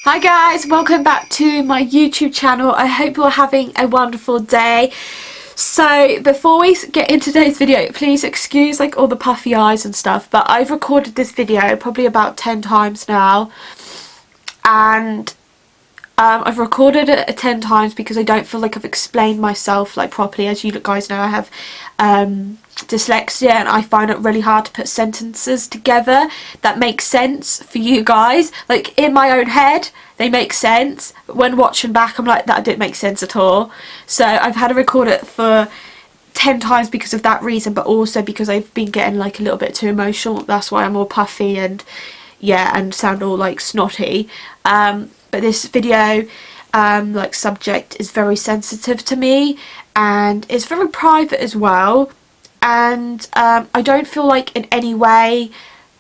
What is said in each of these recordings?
Hi guys, welcome back to my YouTube channel. I hope you're having a wonderful day. So before we get into today's video, please excuse like all the puffy eyes and stuff, but I've recorded this video probably about 10 times now, and I've recorded it 10 times because I don't feel like I've explained myself like properly. As you guys know, I have dyslexia, and I find it really hard to put sentences together that make sense for you guys. Like in my own head they make sense, but when watching back I'm like, that didn't make sense at all. So I've had to record it for 10 times because of that reason, but also because I've been getting like a little bit too emotional. That's why I'm all puffy and yeah, and sound all like snotty. But this video like subject is very sensitive to me, and it's very private as well, and I don't feel like in any way,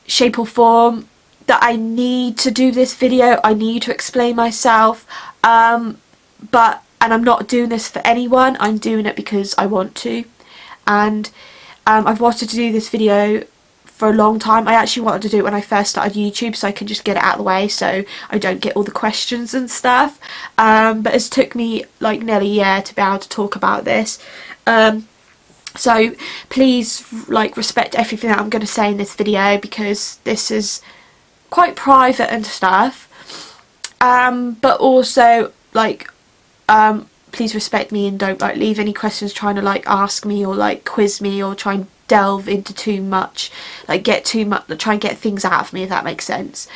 shape or form that I need to do this video. I need to explain myself, and I'm not doing this for anyone. I'm doing it because I want to, and I've wanted to do this video for a long time. I actually wanted to do it when I first started YouTube, so I can just get it out of the way so I don't get all the questions and stuff, but it's took me like nearly a year to be able to talk about this. So please like respect everything that I'm going to say in this video, because this is quite private and stuff, but also like please respect me and don't like leave any questions trying to like ask me or like quiz me or try and delve into too much, like get too much, try and get things out of me, if that makes sense.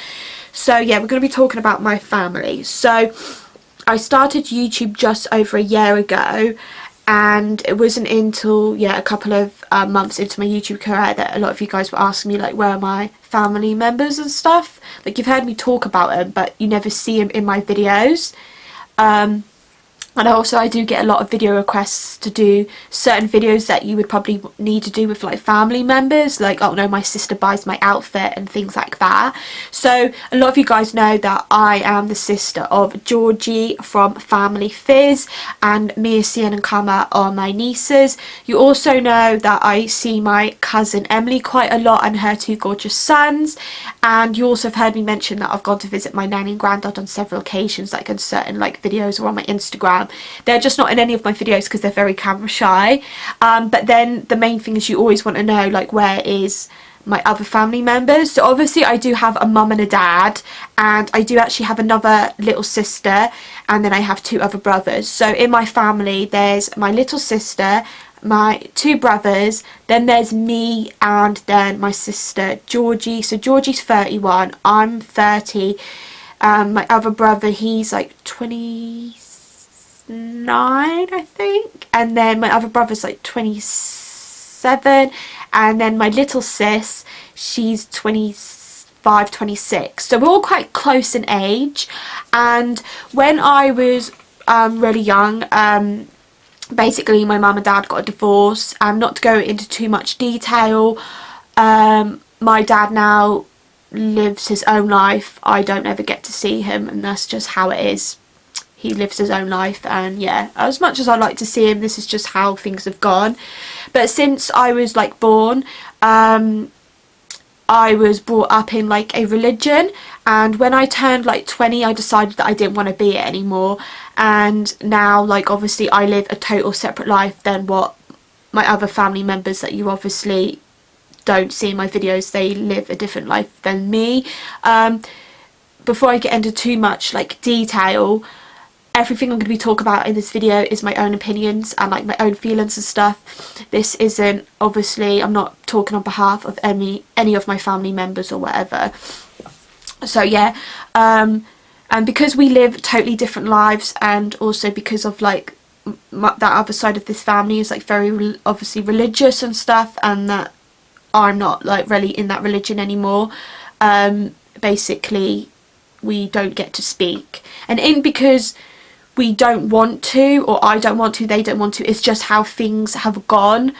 So yeah, we're going to be talking about my family. So I started YouTube just over a year ago, and it wasn't until a couple of months into my YouTube career that a lot of you guys were asking me like, where are my family members and stuff. Like, you've heard me talk about them, but you never see them in my videos. And also I do get a lot of video requests to do certain videos that you would probably need to do with like family members, like, oh no, my sister buys my outfit and things like that. So a lot of you guys know that I am the sister of Georgie from Family Fizz, and Mia, Cian and Kama are my nieces. You also know that I see my cousin Emily quite a lot and her two gorgeous sons, and you also have heard me mention that I've gone to visit my nanny and granddad on several occasions, like in certain like videos or on my Instagram. They're just not in any of my videos because they're very camera shy, but then the main thing is you always want to know like, where is my other family members. So obviously I do have a mum and a dad, and I do actually have another little sister, and then I have two other brothers. So in my family there's my little sister, my two brothers, then there's me, and then my sister Georgie. So Georgie's 31, I'm 30. My other brother, he's like 29 I think, and then my other brother's like 27, and then my little sis, she's 25, 26. So we're all quite close in age. And when I was really young, basically my mum and dad got a divorce. Not to go into too much detail, my dad now lives his own life. I don't ever get to see him, and that's just how it is. He lives his own life, and yeah, as much as I like to see him, this is just how things have gone. But since I was like born, I was brought up in like a religion, and when I turned like 20 I decided that I didn't want to be it anymore. And now like obviously I live a total separate life than what my other family members that you obviously don't see in my videos. They live a different life than me. Before I get into too much like detail, everything I'm going to be talking about in this video is my own opinions and like my own feelings and stuff. This isn't, obviously, I'm not talking on behalf of any of my family members or whatever. So yeah, and because we live totally different lives, and also because of like that other side of this family is like very obviously religious and stuff, and that I'm not like really in that religion anymore, basically we don't get to speak. And because we don't want to, or I don't want to, they don't want to, it's just how things have gone.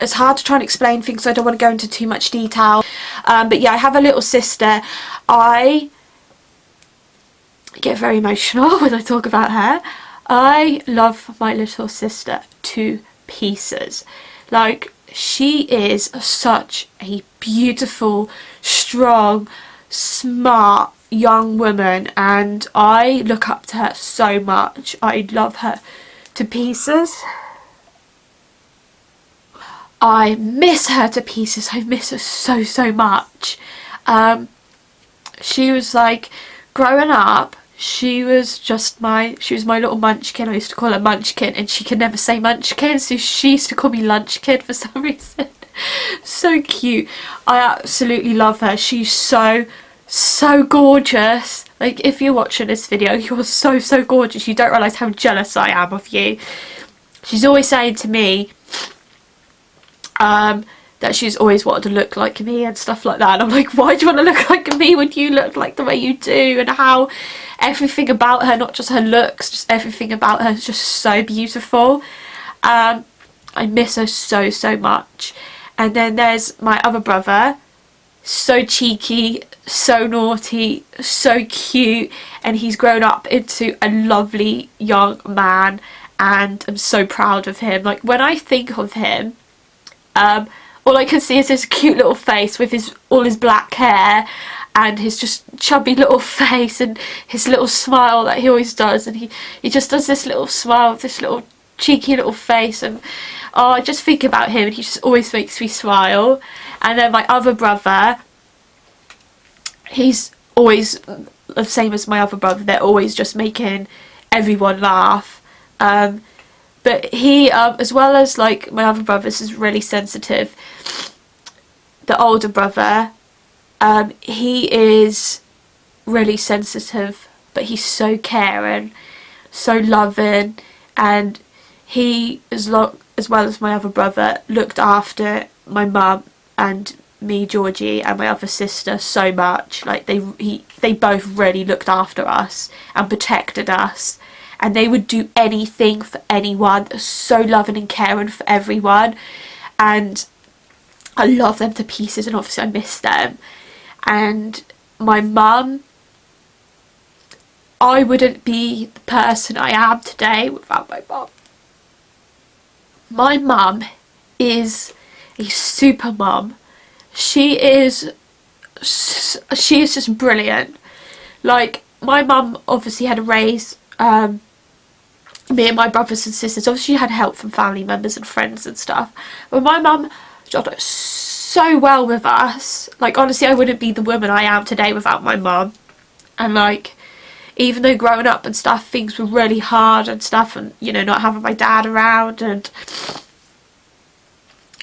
It's hard to try and explain things, so I don't want to go into too much detail. But yeah, I have a little sister. I get very emotional when I talk about her. I love my little sister to pieces. Like, she is such a beautiful, strong, smart, young woman, and I look up to her so much. I love her to pieces. I miss her to pieces. I miss her so much. She was like, growing up, she was my little munchkin. I used to call her Munchkin, and she could never say Munchkin, so she used to call me Lunchkin for some reason. So cute. I absolutely love her. She's so gorgeous. Like, if you're watching this video, you're so gorgeous. You don't realise how jealous I am of you. She's always saying to me that she's always wanted to look like me and stuff like that, and I'm like, why do you want to look like me when you look like the way you do? And how everything about her, not just her looks, just everything about her is just so beautiful. I miss her so much. And then there's my other brother, so cheeky, so naughty, so cute, and he's grown up into a lovely young man, and I'm so proud of him. Like, when I think of him, all I can see is his cute little face with all his black hair and his just chubby little face and his little smile that he always does, and he just does this little smile with this little cheeky little face, and oh, I just think about him and he just always makes me smile. And then my other brother, he's always the same as my other brother. They're always just making everyone laugh. But he, as well as like my other brothers, is really sensitive. The older brother, he is really sensitive, but he's so caring, so loving, and he, as well as my other brother, looked after my mum and me, Georgie, and my other sister so much. Like, they both really looked after us and protected us, and they would do anything for anyone. They're so loving and caring for everyone, and I love them to pieces, and obviously I miss them. And my mum, I wouldn't be the person I am today without my mum. My mum is a super mum. She is just brilliant. Like, my mum obviously had to raise me and my brothers and sisters. Obviously she had help from family members and friends and stuff, but my mum got so well with us. Like, honestly, I wouldn't be the woman I am today without my mum. And like, even though growing up and stuff, things were really hard and stuff, and you know, not having my dad around, and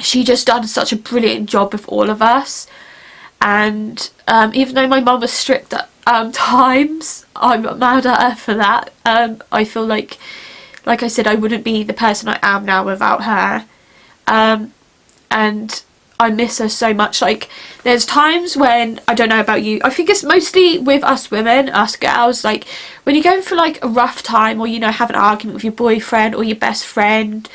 she just done such a brilliant job with all of us. And even though my mum was strict at times, I'm not mad at her for that. I feel like I said, I wouldn't be the person I am now without her. And I miss her so much. Like, there's times when, I don't know about you, I think it's mostly with us women, us girls, like when you're going through like a rough time, or you know, have an argument with your boyfriend or your best friend,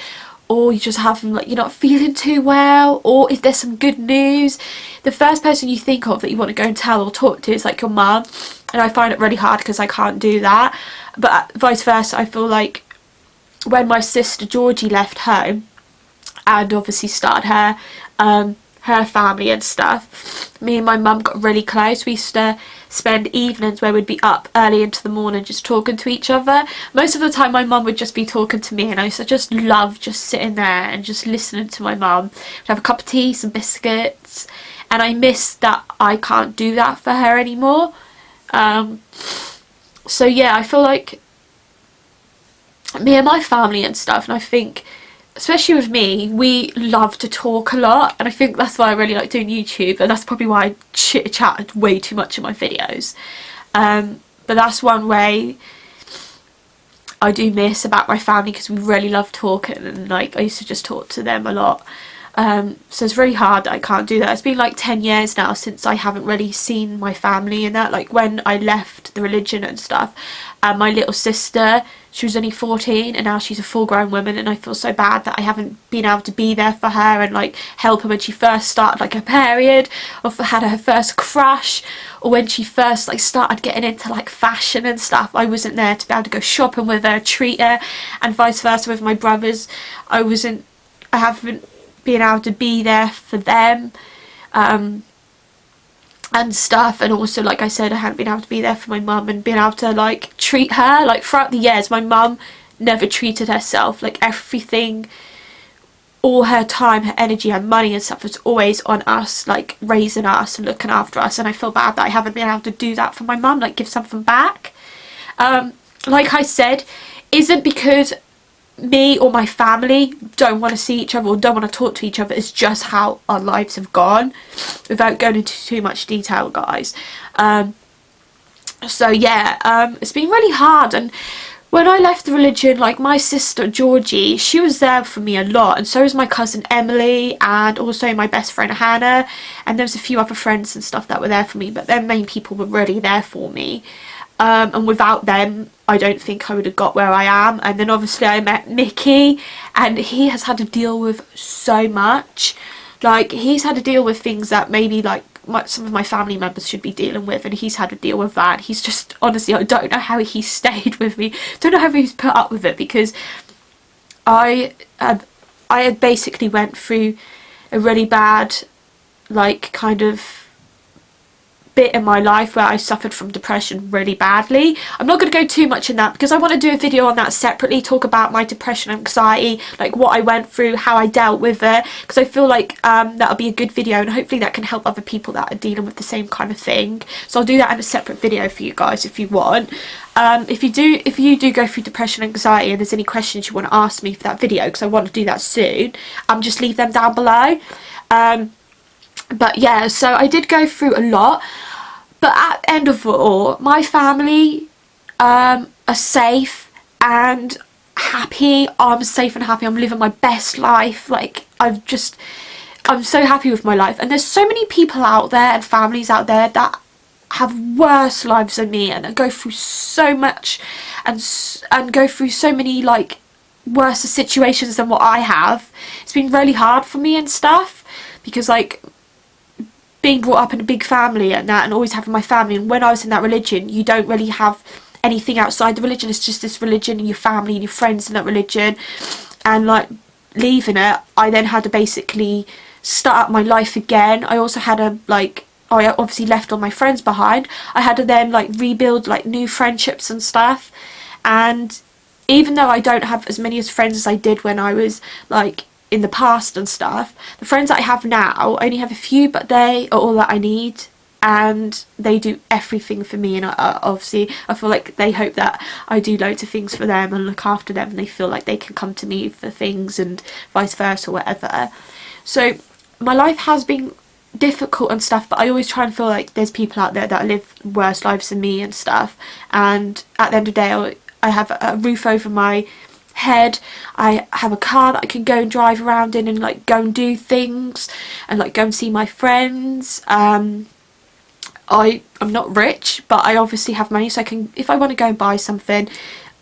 or you just having like, you're not feeling too well, or if there's some good news, the first person you think of that you want to go and tell or talk to is like your mum. And I find it really hard because I can't do that. But vice versa, I feel like when my sister Georgie left home and obviously started her family and stuff, me and my mum got really close. We used to spend evenings where we'd be up early into the morning just talking to each other. Most of the time my mum would just be talking to me, and I used to just love just sitting there and just listening to my mum. We'd have a cup of tea, some biscuits, and I miss that I can't do that for her anymore. So yeah, I feel like me and my family and stuff, and I think especially with me, we love to talk a lot, and I think that's why I really like doing YouTube, and that's probably why I chit chat way too much in my videos. But that's one way I do miss about my family, because we really love talking, and like I used to just talk to them a lot. So it's really hard that I can't do that. It's been like 10 years now since I haven't really seen my family and that. Like, when I left the religion and stuff, my little sister, she was only 14, and now she's a full-grown woman, and I feel so bad that I haven't been able to be there for her and like help her when she first started like her period, or had her first crush, or when she first like started getting into like fashion and stuff. I wasn't there to be able to go shopping with her, treat her, and vice versa with my brothers. I haven't been able to be there for them. and stuff. And also, like I said, I hadn't been able to be there for my mum and being able to like treat her. Like throughout the years, my mum never treated herself. Like everything, all her time, her energy, her money and stuff was always on us, like raising us and looking after us. And I feel bad that I haven't been able to do that for my mum, like give something back. Like I said, isn't because me or my family don't want to see each other or don't want to talk to each other. It's just how our lives have gone, without going into too much detail, guys. So yeah, it's been really hard. And when I left the religion, like my sister Georgie, she was there for me a lot, and so was my cousin Emily, and also my best friend Hannah, and there was a few other friends and stuff that were there for me, but their main people were really there for me. And without them, I don't think I would have got where I am. And then obviously I met Mickey, and he has had to deal with so much. Like, he's had to deal with things that maybe like some of my family members should be dealing with, and he's had to deal with that. He's just, honestly, I don't know how he stayed with me. Don't know how he's put up with it, because I had basically went through a really bad, like, kind of bit in my life where I suffered from depression really badly. I'm not going to go too much in that, because I want to do a video on that separately, talk about my depression and anxiety, like what I went through, how I dealt with it, because I feel like that'll be a good video, and hopefully that can help other people that are dealing with the same kind of thing. So I'll do that in a separate video for you guys if you want. If you do go through depression and anxiety, and there's any questions you want to ask me for that video, because I want to do that soon, just leave them down below. But yeah, so I did go through a lot, but at the end of it all, my family are safe and happy. I'm safe and happy. I'm living my best life. Like, I'm so happy with my life. And there's so many people out there and families out there that have worse lives than me, and go through so much and go through so many like worse situations than what I have. It's been really hard for me and stuff, because like being brought up in a big family and that, and always having my family, and when I was in that religion, you don't really have anything outside the religion. It's just this religion and your family and your friends in that religion. And like leaving it, I then had to basically start up my life again. I also had I obviously left all my friends behind. I had to then like rebuild like new friendships and stuff. And even though I don't have as many as friends as I did when I was like in the past and stuff, the friends that I have now, I only have a few, but they are all that I need, and they do everything for me. And obviously I feel like they hope that I do loads of things for them and look after them, and they feel like they can come to me for things, and vice versa or whatever. So my life has been difficult and stuff, but I always try and feel like there's people out there that live worse lives than me and stuff. And at the end of the day, I have a roof over my head, I have a car that I can go and drive around in, and like go and do things, and like go and see my friends. I'm not rich, but I obviously have money, so I can, if I want to go and buy something,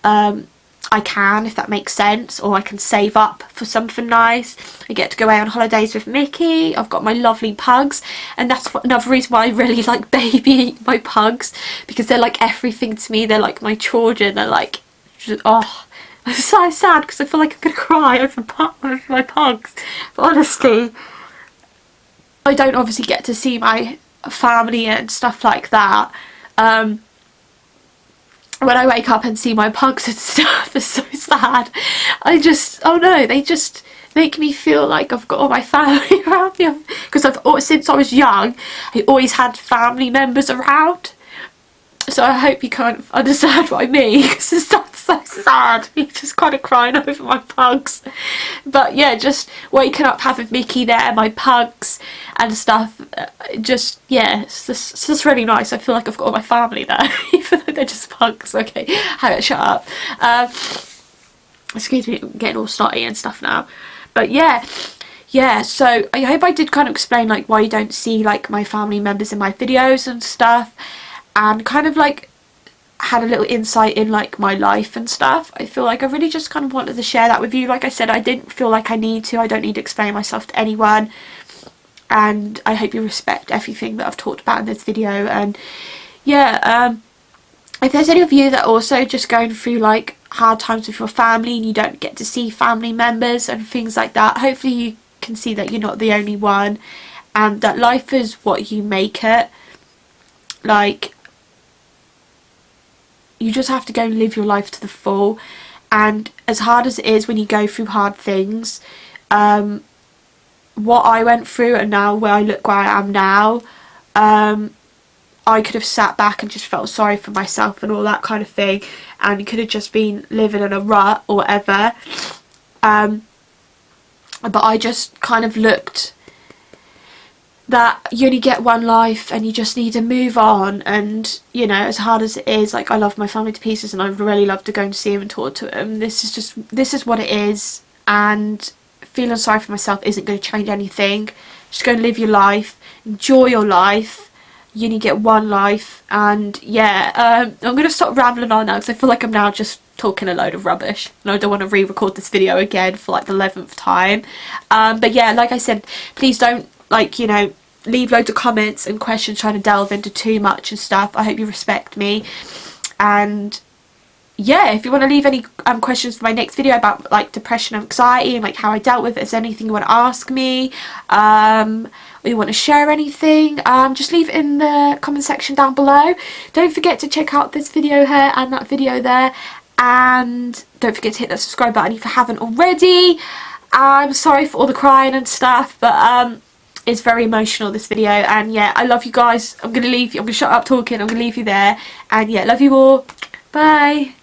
I can, if that makes sense, or I can save up for something nice. I get to go away on holidays with Mickey. I've got my lovely pugs, and that's another reason why I really like baby my pugs, because they're like everything to me. They're like my children. They're like, oh, it's so sad, because I feel like I'm gonna cry over my pugs. But honestly, I don't obviously get to see my family and stuff like that. When I wake up and see my pugs and stuff, it's so sad. Oh no, they just make me feel like I've got all my family around me, because since I was young, I always had family members around. So I hope you kind of understand what I mean, because it's so sad. Me just kind of crying over my pugs. But yeah, just waking up, having Mickey there, my pugs and stuff, yeah, it's just really nice. I feel like I've got all my family there, even though they're just pugs. Okay, Harriette, shut up. Excuse me, I'm getting all snotty and stuff now. But yeah, so I hope I did kind of explain like why you don't see like my family members in my videos and stuff, and kind of like had a little insight in like my life and stuff. I feel like I really just kind of wanted to share that with you. Like I said, I didn't feel like I need to. I don't need to explain myself to anyone, and I hope you respect everything that I've talked about in this video. And yeah, if there's any of you that are also just going through like hard times with your family, and you don't get to see family members and things like that, hopefully you can see that you're not the only one, and that life is what you make it. like, you just have to go and live your life to the full. And as hard as it is when you go through hard things, what I went through and now where I am now, I could have sat back and just felt sorry for myself and all that kind of thing, and could have just been living in a rut or whatever. But I just kind of looked that you only get one life and you just need to move on. And, you know, as hard as it is, like, I love my family to pieces and I really love to go and see them and talk to them. This is what it is, and feeling sorry for myself isn't going to change anything. Just go and live your life, enjoy your life. You only get one life. And yeah, I'm going to stop rambling on now because I feel like I'm now just talking a load of rubbish and I don't want to re-record this video again for like the 11th time. But yeah, like I said, please don't, like, you know, leave loads of comments and questions trying to delve into too much and stuff. I hope you respect me. And yeah, if you want to leave any questions for my next video about like depression and anxiety and like how I dealt with it, is there anything you want to ask me, or you want to share anything, just leave it in the comment section down below. Don't forget to check out this video here and that video there, and don't forget to hit that subscribe button if you haven't already. I'm sorry for all the crying and stuff, but it's very emotional, this video. And yeah, I love you guys. I'm gonna leave you, I'm gonna shut up talking, I'm gonna leave you there. And yeah, love you all. Bye.